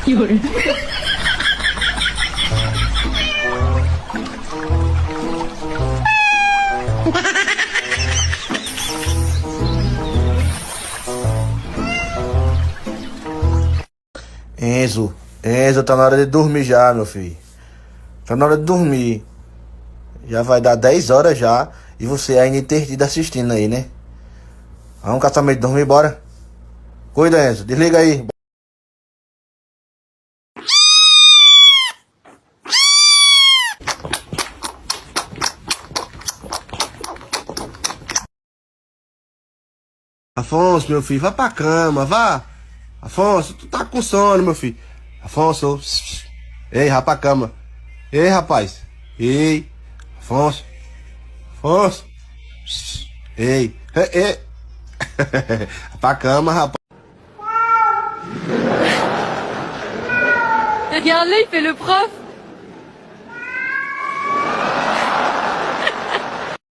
有人。Enzo, tá na hora de dormir já, meu filho. Tá na hora de dormir. Já vai dar 10 horas já. E você ainda intertido assistindo aí, né? Vamos caçar meio de dormir, bora. Cuida, Enzo. Desliga aí. Afonso, meu filho, vá pra cama, vá. Afonso, tu tá com sono, meu filho. Afonso. Ei, vá pra cama. Ei, rapaz. Ei. Afonso. Afonso. Ei. Ei. Pra cama, rapaz. Regarde là, il fait le prof.